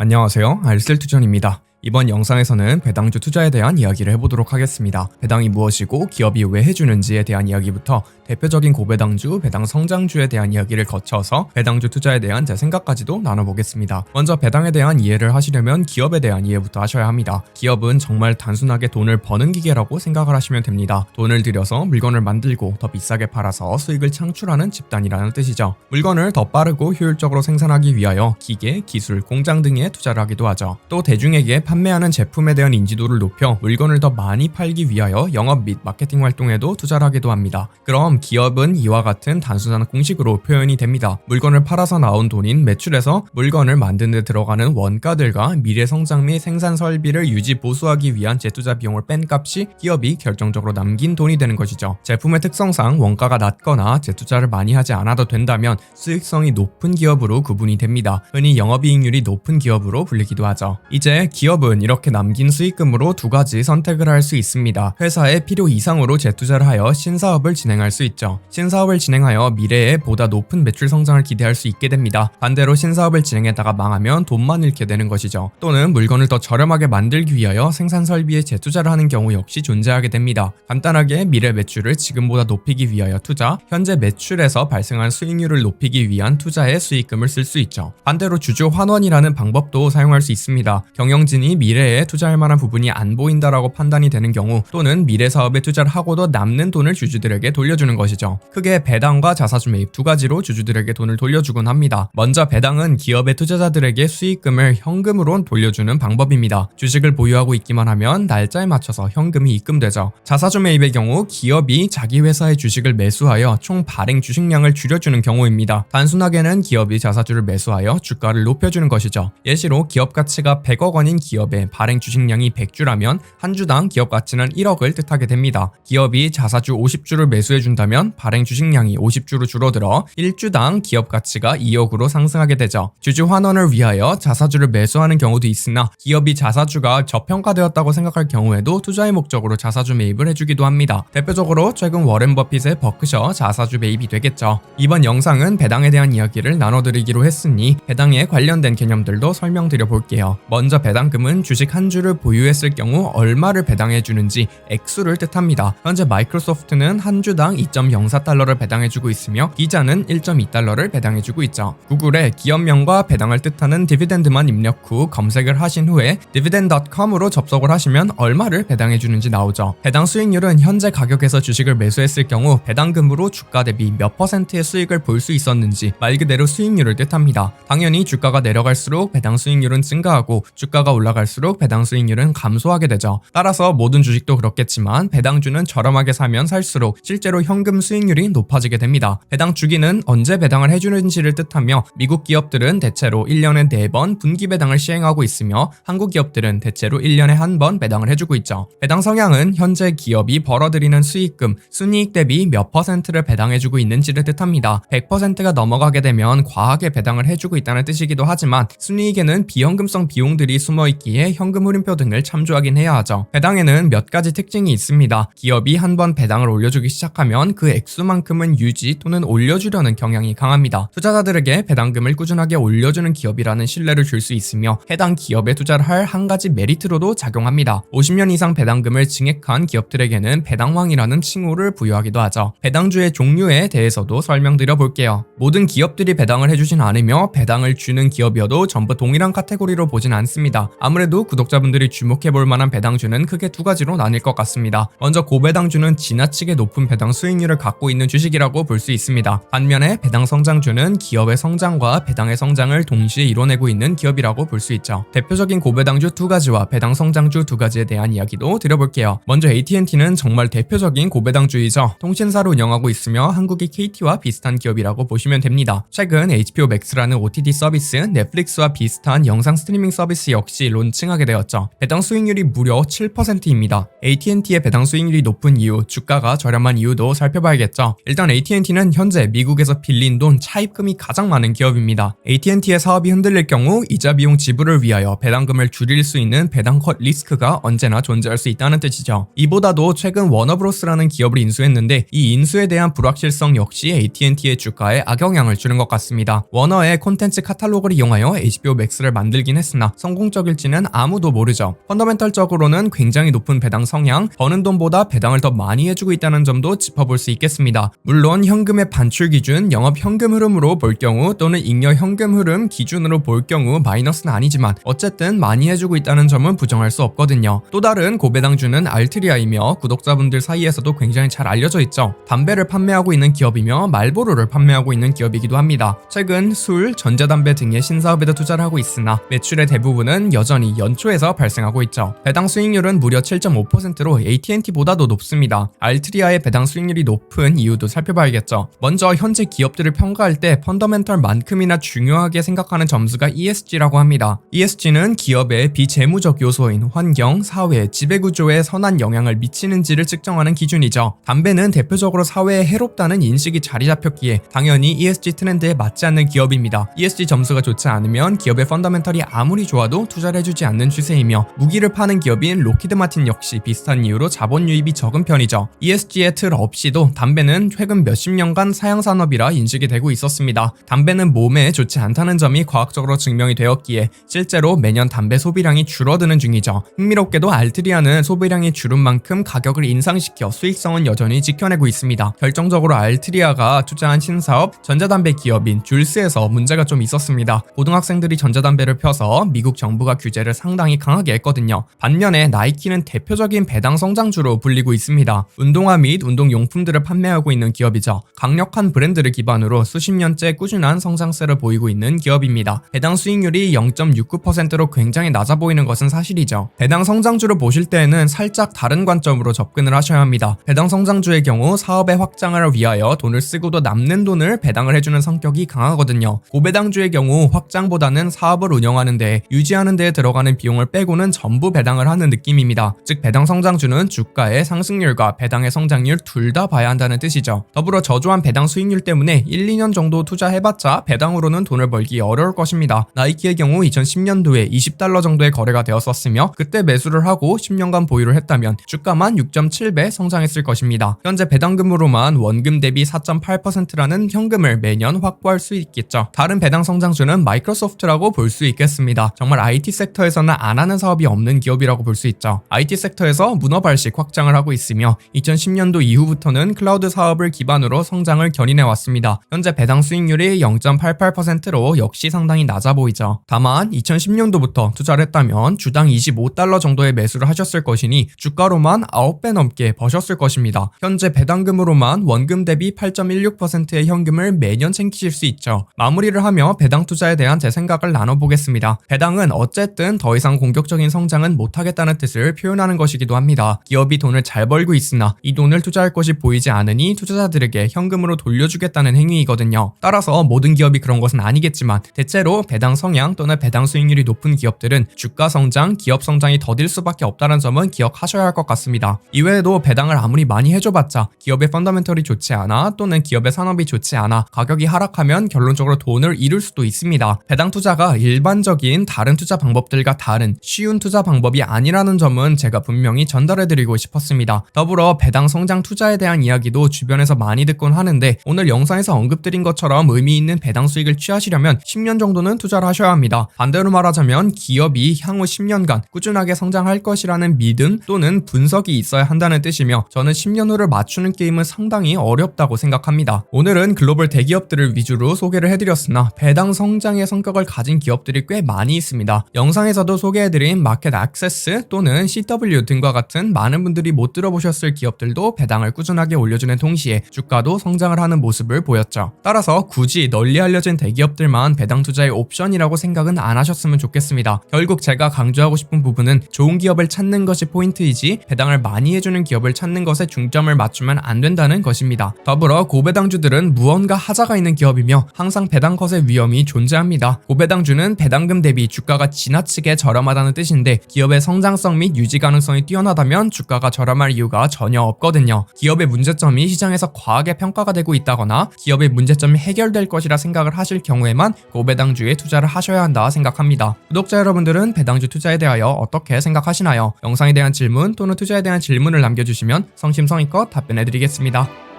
안녕하세요. 알쓸투전입니다. 이번 영상에서는 배당주 투자에 대한 이야기를 해보도록 하겠습니다. 배당이 무엇이고 기업이 왜 해주는지에 대한 이야기부터 대표적인 고배당주, 배당 성장주에 대한 이야기를 거쳐서 배당주 투자에 대한 제 생각까지도 나눠보겠습니다. 먼저 배당에 대한 이해를 하시려면 기업에 대한 이해부터 하셔야 합니다. 기업은 정말 단순하게 돈을 버는 기계라고 생각을 하시면 됩니다. 돈을 들여서 물건을 만들고 더 비싸게 팔아서 수익을 창출하는 집단이라는 뜻이죠. 물건을 더 빠르고 효율적으로 생산하기 위하여 기계, 기술, 공장 등에 투자를 하기도 하죠. 또 대중에게 판매하는 제품에 대한 인지도를 높여 물건을 더 많이 팔기 위하여 영업 및 마케팅 활동에도 투자를 하기도 합니다. 그럼 기업은 이와 같은 단순한 공식으로 표현이 됩니다. 물건을 팔아서 나온 돈인 매출에서 물건을 만드는 데 들어가는 원가들과 미래 성장 및 생산 설비를 유지 보수하기 위한 재투자 비용을 뺀 값이 기업이 결정적으로 남긴 돈이 되는 것이죠. 제품의 특성상 원가가 낮거나 재투자를 많이 하지 않아도 된다면 수익성이 높은 기업으로 구분이 됩니다. 흔히 영업이익률이 높은 기업으로 불리기도 하죠. 이제 기업은 이렇게 남긴 수익금으로 두 가지 선택을 할 수 있습니다. 회사의 필요 이상으로 재투자를 하여 신사업을 진행할 수 있죠. 신사업을 진행하여 미래에 보다 높은 매출 성장을 기대할 수 있게 됩니다. 반대로 신사업을 진행했다가 망하면 돈만 잃게 되는 것이죠. 또는 물건을 더 저렴하게 만들기 위하여 생산 설비에 재투자를 하는 경우 역시 존재하게 됩니다. 간단하게 미래 매출을 지금보다 높이기 위하여 투자, 현재 매출에서 발생한 수익률을 높이기 위한 투자에 수익금을 쓸 수 있죠. 반대로 주주 환원이라는 방법도 사용할 수 있습니다. 경영진이 미래에 투자할 만한 부분이 안 보인다라고 판단이 되는 경우 또는 미래 사업에 투자를 하고도 남는 돈을 주주들에게 돌려주는 것이죠. 크게 배당과 자사주 매입 두 가지로 주주들에게 돈을 돌려주곤 합니다. 먼저 배당은 기업의 투자자들에게 수익금을 현금으로 돌려주는 방법입니다. 주식을 보유하고 있기만 하면 날짜에 맞춰서 현금이 입금되죠. 자사주 매입의 경우 기업이 자기 회사의 주식을 매수하여 총 발행 주식량을 줄여주는 경우입니다. 단순하게는 기업이 자사주를 매수하여 주가를 높여주는 것이죠. 예시로 기업 가치가 100억 원인 기업의 발행 주식량이 100주라면 한 주당 기업 가치는 1억을 뜻하게 됩니다. 기업이 자사주 50주를 매수해준다면 발행 주식량이 50주로 줄어들어 1주당 기업 가치가 2억으로 상승하게 되죠. 주주 환원을 위하여 자사주를 매수하는 경우도 있으나 기업이 자사주가 저평가되었다고 생각할 경우에도 투자의 목적으로 자사주 매입을 해주기도 합니다. 대표적으로 최근 워렌 버핏의 버크셔 자사주 매입이 되겠죠. 이번 영상은 배당에 대한 이야기를 나눠드리기로 했으니 배당에 관련된 개념들도 설명드려 볼게요. 먼저 배당금은 주식 한 주를 보유했을 경우 얼마를 배당해주는지 액수를 뜻합니다. 현재 마이크로소프트는 한 주당 2.04달러를 배당해주고 있으며 기자는 1.2달러를 배당해주고 있죠. 구글의 기업명과 배당을 뜻하는 디비덴드만 입력 후 검색을 하신 후에 dividend.com으로 접속을 하시면 얼마를 배당해주는지 나오죠. 배당 수익률은 현재 가격에서 주식을 매수했을 경우 배당금으로 주가 대비 몇 %의 수익을 볼 수 있었는지 말 그대로 수익률을 뜻합니다. 당연히 주가가 내려갈수록 배당 수익률은 증가하고 주가가 올라갈수록 배당 수익률은 감소하게 되죠. 따라서 모든 주식도 그렇겠지만 배당주는 저렴하게 사면 살수록 실제로 현금 수익률이 높아지게 됩니다. 배당 주기는 언제 배당을 해주는지를 뜻하며 미국 기업들은 대체로 1년에 4번 분기 배당을 시행하고 있으며 한국 기업들은 대체로 1년에 1번 배당을 해주고 있죠. 배당 성향은 현재 기업이 벌어들이는 수익금, 순이익 대비 몇 %를 배당해주고 있는지를 뜻합니다. 100%가 넘어가게 되면 과하게 배당을 해주고 있다는 뜻이기도 하지만 순이익에는 비현금성 비용들이 숨어있기에 현금 흐름표 등을 참조하긴 해야 하죠. 배당에는 몇 가지 특징이 있습니다. 기업이 한 번 배당을 올려주기 시작하면 그 액수만큼은 유지 또는 올려주려는 경향이 강합니다. 투자자들에게 배당금을 꾸준하게 올려주는 기업이라는 신뢰를 줄 수 있으며 해당 기업에 투자를 할 한 가지 메리트로도 작용합니다. 50년 이상 배당금을 증액한 기업들에게는 배당왕이라는 칭호를 부여하기도 하죠. 배당주의 종류에 대해서도 설명드려 볼게요. 모든 기업들이 배당을 해주진 않으며 배당을 주는 기업이어도 전부 동일한 카테고리로 보진 않습니다. 아무래도 구독자분들이 주목해볼 만한 배당주는 크게 두 가지로 나뉠 것 같습니다. 먼저 고배당주는 지나치게 높은 배당 수익률을 갖고 있는 주식이라고 볼 수 있습니다. 반면에 배당 성장주는 기업의 성장과 배당의 성장을 동시에 이뤄내고 있는 기업이라고 볼 수 있죠. 대표적인 고배당주 두 가지와 배당 성장주 두 가지에 대한 이야기도 드려볼게요. 먼저 AT&T는 정말 대표적인 고배당주이죠. 통신사로 운영하고 있으며 한국의 KT와 비슷한 기업이라고 보시면 됩니다. 최근 HBO Max라는 OTT 서비스, 넷플릭스와 비슷한 영상 스트리밍 서비스 역시 론칭하게 되었죠. 배당 수익률이 무려 7%입니다. AT&T의 배당 수익률이 높은 이유, 주가가 저렴한 이유도 살펴봐야겠죠. 일단 AT&T는 현재 미국에서 빌린 돈 차입금이 가장 많은 기업입니다. AT&T의 사업이 흔들릴 경우 이자 비용 지불을 위하여 배당금을 줄일 수 있는 배당 컷 리스크가 언제나 존재할 수 있다는 뜻이죠. 이보다도 최근 워너브로스라는 기업을 인수했는데 이 인수에 대한 불확실성 역시 AT&T의 주가에 악영향을 주는 것 같습니다. 워너의 콘텐츠 카탈로그를 이용하여 HBO Max를 만들긴 했으나 성공적일지는 아무도 모르죠. 펀더멘털적으로는 굉장히 높은 배당 성향, 버는 돈보다 배당을 더 많이 해주고 있다는 점도 짚어볼 수 있겠습니다. 물론 현금의 반출 기준, 영업 현금 흐름으로 볼 경우 또는 잉여 현금 흐름 기준으로 볼 경우 마이너스는 아니지만 어쨌든 많이 해주고 있다는 점은 부정할 수 없거든요. 또 다른 고배당주는 알트리아이며 구독자분들 사이에서도 굉장히 잘 알려져 있죠. 담배를 판매하고 있는 기업이며 말보로를 판매하고 있는 기업이기도 합니다. 최근 술, 전자담배 등의 신사업에도 투자를 하고 있으나 매출의 대부분은 여전히 연초에서 발생하고 있죠. 배당 수익률은 무려 7.5%로 AT&T보다도 높습니다. 알트리아의 배당 수익률이 높은 이유도 살펴봐야겠죠. 먼저 현재 기업들을 평가할 때 펀더멘털만큼이나 중요하게 생각하는 점수가 ESG라고 합니다. ESG는 기업의 비재무적 요소인 환경, 사회, 지배구조에 선한 영향을 미치는지를 측정하는 기준이죠. 담배는 대표적으로 사회에 해롭다는 인식이 자리 잡혔기에 당연히 ESG 트렌드에 맞지 않는 기업입니다. ESG 점수가 좋지 않으면 기업의 펀더멘털이 아무리 좋아도 투자를 해주지 않는 추세이며 무기를 파는 기업인 로키드 마틴 역시 비슷한 이유로 자본 유입이 적은 편이죠. ESG의 틀 없이도 담배는 최근 몇십 년간 사양산업이라 인식이 되고 있었습니다. 담배는 몸에 좋지 않다는 점이 과학적으로 증명이 되었기에 실제로 매년 담배 소비량이 줄어드는 중이죠. 흥미롭게도 알트리아는 소비량이 줄은 만큼 가격을 인상시켜 수익성은 여전히 지켜내고 있습니다. 결정적으로 알트리아가 투자한 신사업, 전자담배 기업인 줄스에서 문제가 좀 있었습니다. 고등학생들이 전자담배를 펴서 미국 정부가 규제를 상당히 강하게 했거든요. 반면에 나이키는 대표적인 배당 성장주로 불리고 있습니다. 운동화 및 운동용품들을 판매하고 있는 기업이죠. 강력한 브랜드를 기반으로 수십 년째 꾸준한 성장세를 보이고 있는 기업입니다. 배당 수익률이 0.69%로 굉장히 낮아 보이는 것은 사실이죠. 배당 성장주를 보실 때에는 살짝 다른 관점으로 접근을 하셔야 합니다. 배당 성장주의 경우 사업의 확장을 위하여 돈을 쓰고도 남는 돈을 배당을 해주는 성격이 강하거든요. 고배당주의 경우 확장보다는 사업을 운영하는 데, 유지하는 데에 들어가는 비용을 빼고는 전부 배당을 하는 느낌입니다. 즉 배당 성장주는 주가의 상승률과 배당의 성장률 둘 다 봐야 한다는 뜻이죠. 더불어 저조한 배당 수익률 때문에 1, 2년 정도 투자해봤자 배당으로는 돈을 벌기 어려울 것입니다. 나이키의 경우 2010년도에 $20 정도의 거래가 되었었으며 그때 매수를 하고 10년간 보유를 했다면 주가만 6.7배 성장했을 것입니다. 현재 배당금으로만 원금 대비 4.8%라는 현금을 매년 확보할 수 있겠죠. 다른 배당 성장주는 마이크로소프트라고 볼 수 있겠습니다. 정말 IT 섹터에서는 안 하는 사업이 없는 기업이라고 볼 수 있죠. IT 섹터에서 문어발식 확장을 하고 있으며 2010년도 이후부터는 클라우드 사업을 기반으로 성장을 견인해 왔습니다. 현재 배당 수익률이 0.88%로 역시 상당히 낮아 보이죠. 다만 2010년도부터 투자를 했다면 주당 $25 정도의 매수를 하셨을 것이니 주가로만 9배 넘게 버셨을 것입니다. 현재 배당금으로만 원금 대비 8.16%의 현금을 매년 챙기실 수 있죠. 마무리를 하며 배당 투자에 대한 제 생각을 나눠보겠습니다. 배당은 어쨌든 더 이상 공격적인 성장은 못하겠다는 뜻을 표현하는 것이기도 합니다. 기업이 돈을 잘 벌고 있으나 이 돈을 투자할 것이 보이지 않으니 투자자들에게 현금으로 돌려주겠다는 행위이거든요. 따라서 모든 기업이 그런 것은 아니겠지만 대체로 배당 성향 또는 배당 수익률이 높은 기업들은 주가 성장, 기업 성장이 더딜 수밖에 없다는 점은 기억하셔야 할 것 같습니다. 이외에도 배당을 아무리 많이 해줘봤자 기업의 펀더멘털이 좋지 않아 또는 기업의 산업이 좋지 않아 가격이 하락하면 결론적으로 돈을 잃을 수도 있습니다. 배당 투자가 일반적인 다른 투자 방법들과 다른 쉬운 투자 방법이 아니라는 점은 제가 분명히 전달해드리고 싶었습니다. 더불어 배당 성장 투자에 대한 이야기도 주변에서 많이 듣곤 하는데 오늘 영상에서 언급드린 것처럼 의미 있는 배당 수익을 취하시려면 10년 정도는 투자를 하셔야 합니다. 반대로 말하자면 기업이 향후 10년간 꾸준하게 성장할 것이라는 믿음 또는 분석이 있어야 한다는 뜻이며 저는 10년 후를 맞추는 게임은 상당히 어렵다고 생각합니다. 오늘은 글로벌 대기업들을 위주로 소개를 해드렸으나 배당 성장의 성격을 가진 기업들이 꽤 많이 있습니다. 영상에서도 소개해드린 마켓 액세스 또는 CW 등과 같은 많은 분들이 못 들어보셨을 기업들도 배당을 꾸준하게 올려주는 동시에 주가도 성장을 하는 모습을 보였죠. 따라서 굳이 널리 알려진 대기업들만 배당 투자의 옵션이라고 생각은 안 하셨으면 좋겠습니다. 결국 제가 강조하고 싶은 부분은 좋은 기업을 찾는 것이 포인트이지 배당을 많이 해주는 기업을 찾는 것에 중점을 맞추면 안 된다는 것입니다. 더불어 고배당주들은 무언가 하자가 있는 기업이며 항상 배당 컷의 위험이 존재합니다. 고배당주는 배당금 대비 주가가 지나치게 지나치게 저렴하다는 뜻인데 기업의 성장성 및 유지 가능성이 뛰어나다면 주가가 저렴할 이유가 전혀 없거든요. 기업의 문제점이 시장에서 과하게 평가가 되고 있다거나 기업의 문제점이 해결될 것이라 생각을 하실 경우에만 고배당주에 투자를 하셔야 한다 생각합니다. 구독자 여러분들은 배당주 투자에 대하여 어떻게 생각하시나요? 영상에 대한 질문 또는 투자에 대한 질문을 남겨주시면 성심성의껏 답변해드리겠습니다.